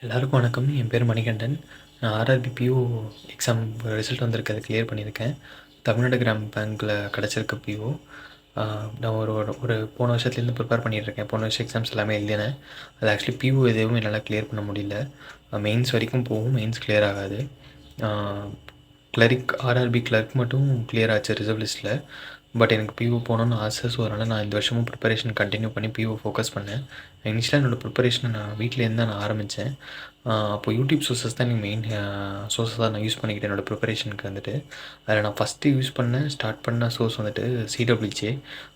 எல்லாருக்கும் வணக்கம். என் பேர் மணிகண்டன். நான் ஆர்ஆர்பி பிஓ எக்ஸாம் ரிசல்ட் வந்திருக்கு. அது கிளியர் பண்ணியிருக்கேன். தமிழ்நாடு கிராம பேங்க்கில் கிடச்சிருக்கு பிஓ. நான் ஒரு ஒரு ஒரு போன வருஷத்துலேருந்து ப்ரிப்பேர் பண்ணிகிட்ருக்கேன். போன வருஷம் எக்ஸாம்ஸ் எல்லாமே எழுதினேன். அது ஆக்சுவலி பிஓ எதுவும் என்னால் கிளியர் பண்ண முடியல. மெயின்ஸ் வரைக்கும் போகும், மெயின்ஸ் கிளியர் ஆகாது. கிளரிக் ஆர்ஆர்பி கிளர்க் மட்டும் கிளியர் ஆச்சு ரிசர்வ் லிஸ்ட்டில். பட் எனக்கு பிஓ போகணுன்னு ஆசை. ஸோ அதனால் நான் இந்த வருஷமும் ப்ரிப்பரேஷன் கண்டினியூ பண்ணி பிஓ ஃபோக்கஸ் பண்ணேன். இனிஷியலாக என்னோடய ப்ரிப்பரேஷனை நான் வீட்டிலேருந்து தான் நான் ஆரம்பித்தேன். அப்போ யூடியூப் சோர்ஸஸ் தான் எனக்கு மெயின் சோர்ஸஸ் தான் நான் யூஸ் பண்ணிக்கிட்டேன் என்னோடய ப்ரிப்பரேஷனுக்கு வந்துட்டு. அதில் நான் ஃபஸ்ட்டு யூஸ் ஸ்டார்ட் பண்ண சோர்ஸ் வந்துட்டு சிடபிள்யூஜே.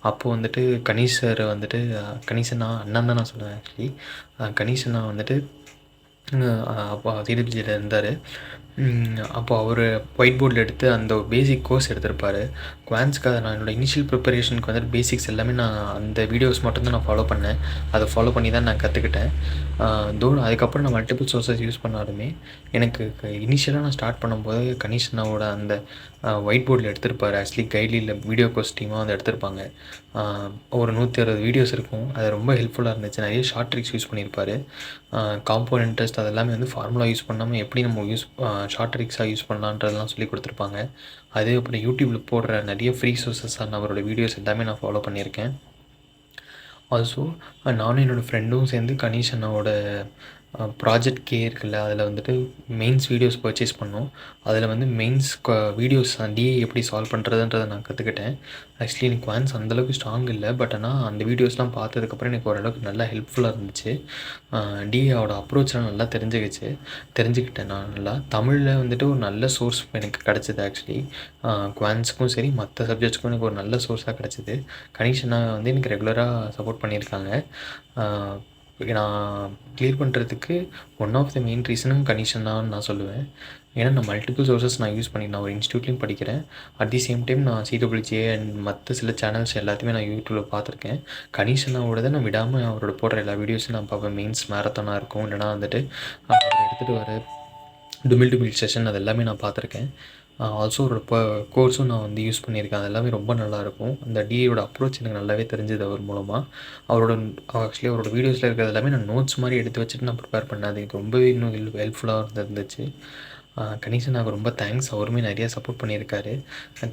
அப்போது வந்துட்டு கணேஷ் சார் வந்துட்டு கணேசண்ணா அண்ணன் தான் நான் சொல்லுவேன் ஆக்சுவலி. கணேசண்ணா வந்துட்டு அப்போ சிடபிள்யூஜியில் இருந்தார். அப்போது அவர் ஒயிட் போர்டில் எடுத்து அந்த பேசிக் கோர்ஸ் எடுத்திருப்பார். குவான்ஸ்க்காக நான் என்னோடய இனிஷியல் ப்ரிப்பரேஷனுக்கு வந்துட்டு பேசிக்ஸ் எல்லாமே நான் அந்த வீடியோஸ் மட்டும்தான் நான் ஃபாலோ பண்ணேன். அதை ஃபாலோ பண்ணி தான் நான் கற்றுக்கிட்டேன். அதுக்கப்புறம் நான் மல்டிபிள் சோர்ஸஸ் யூஸ் பண்ணாலுமே எனக்கு இனிஷியலாக நான் ஸ்டார்ட் பண்ணும்போது கணேசனாவோட அந்த ஒயிட் போர்டில் எடுத்திருப்பார். ஆக்சுவலி கைட்லியில் வீடியோ கோர்ஸ் டீமாக வந்து எடுத்திருப்பாங்க. ஒரு 160 வீடியோஸ் இருக்கும். அது ரொம்ப ஹெல்ப்ஃபுல்லாக இருந்துச்சு. நிறைய ஷார்ட் ட்ரிக்ஸ் யூஸ் பண்ணியிருப்பார். காம்பவுண்ட் இன்ட்ரெஸ்ட் அதெல்லாமே வந்து ஃபார்முலா யூஸ் பண்ணாமல் எப்படி நம்ம ஷார்ட் ட்ரிக்ஸாக யூஸ் பண்ணலான்றதெல்லாம் சொல்லி கொடுத்துருப்பாங்க. அதே அப்புறம் யூடியூப்பில் போடுற நிறைய ஃப்ரீ சோர்ஸஸான அவரோட வீடியோஸ் எல்லாமே நான் ஃபாலோ பண்ணியிருக்கேன். ஆல்சோ நானும் என்னோடய ஃப்ரெண்டும் சேர்ந்து கணேஷ் அண்ணாவோட ப்ராஜெக்ட் கே இருக்குல்ல, அதில் வந்துட்டு மெயின்ஸ் வீடியோஸ் பர்ச்சேஸ் பண்ணோம். அதில் வந்து மெயின்ஸ் வீடியோஸ் டிஏ எப்படி சால்வ் பண்ணுறதுன்றதை நான் கற்றுக்கிட்டேன். ஆக்சுவலி எனக்கு குவான்ஸ் அந்தளவுக்கு ஸ்ட்ராங் இல்லை. பட் ஆனால் அந்த வீடியோஸ்லாம் பார்த்ததுக்கப்புறம் எனக்கு ஓரளவுக்கு நல்லா ஹெல்ப்ஃபுல்லாக இருந்துச்சு. டிஏவோட அப்ரோச்லாம் நல்லா தெரிஞ்சுக்கிட்டேன் நான் நல்லா. தமிழில் வந்துட்டு ஒரு நல்ல சோர்ஸ் எனக்கு கிடச்சிது. ஆக்சுவலி குவான்ஸுக்கும் சரி மற்ற சப்ஜெக்ட்ஸ்க்கும் எனக்கு ஒரு நல்ல சோர்ஸாக கிடச்சிது. கணேஷ் அண்ணா வந்து எனக்கு ரெகுலராக சப்போர்ட் பண்ணியிருக்காங்க. நான் கிளியர் பண்ணுறதுக்கு ஒன் ஆஃப் த மெயின் ரீசனும் கணேஷ் அண்ணான்னு நான் சொல்லுவேன். ஏன்னா நான் மல்டிபிள் சோர்ஸஸ் நான் யூஸ் பண்ணி நான் ஒரு இன்ஸ்டியூட்லேயும் படிக்கிறேன். அட் தி சேம் டைம் நான் சிடபிள்யூஜே அண்ட் மற்ற சில சேனல்ஸ் எல்லாத்தையுமே நான் யூடியூப்பில் பார்த்துருக்கேன். கணேஷ் அண்ணாவோட நான் விடாமல் அவரோட போடுற எல்லா வீடியோஸும் நான் பார்ப்பேன். மெயின்ஸ் மேரத்தானாக இருக்கும், இல்லைனா வந்துட்டு அவர் எடுத்துகிட்டு வர டுமில் செஷன் அது எல்லாமே நான் பார்த்துருக்கேன். ஆல்சோ ஒரு கோர்ஸும் நான் வந்து யூஸ் பண்ணியிருக்கேன். அது எல்லாமே ரொம்ப நல்லாயிருக்கும். அந்த டிஏயோட அப்ரோச் எனக்கு நல்லாவே தெரிஞ்சது அவர் மூலமாக. ஆக்சுவலி அவரோட வீடியோஸில் இருக்கிறது எல்லாமே நான் நோட்ஸ் மாதிரி எடுத்து வச்சுட்டு நான் ப்ரிப்பேர் பண்ணேன். அது எனக்கு ரொம்பவே இன்னும் ஹெல்ப்ஃபுல்லாக இருந்துச்சு. கணேசனாவுக்கு ரொம்ப தேங்க்ஸ். அவருமே நிறையா சப்போர்ட் பண்ணியிருக்காரு.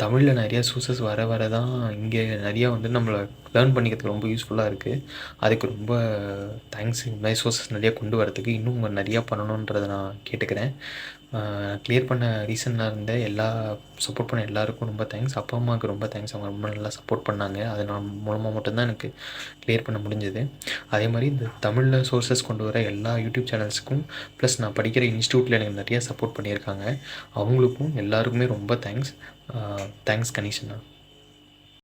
தமிழில் நிறையா சோர்ஸஸ் வர தான் இங்கே நிறையா வந்து நம்மளை லேர்ன் பண்ணிக்கிறதுக்கு ரொம்ப யூஸ்ஃபுல்லாக இருக்குது. அதுக்கு ரொம்ப தேங்க்ஸ். இந்த மாதிரி சோர்ஸஸ் நிறையா கொண்டு வரதுக்கு இன்னும் நிறையா பண்ணணுன்றதை நான் கேட்டுக்கிறேன். கிளியர் பண்ண ரீசனாக இருந்த சப்போர்ட் பண்ண எல்லாருக்கும் ரொம்ப தேங்க்ஸ். அப்பா அம்மாவுக்கு ரொம்ப தேங்க்ஸ். அவங்க ரொம்ப நல்லா சப்போர்ட் பண்ணாங்க. அது நான் மூலமாக மட்டும்தான் எனக்கு கிளியர் பண்ண முடிஞ்சது. அதே மாதிரி இந்த தமிழில் சோர்ஸஸ் கொண்டு வர எல்லா யூடியூப் சேனல்ஸுக்கும் ப்ளஸ் நான் படிக்கிற இன்ஸ்டியூட்டில் எனக்கு நிறையா சப்போர்ட் பண்ணியிருக்காங்க. அவங்களுக்கும் எல்லாருக்குமே ரொம்ப தேங்க்ஸ். தேங்க்ஸ் கணேஷ் அண்ணா.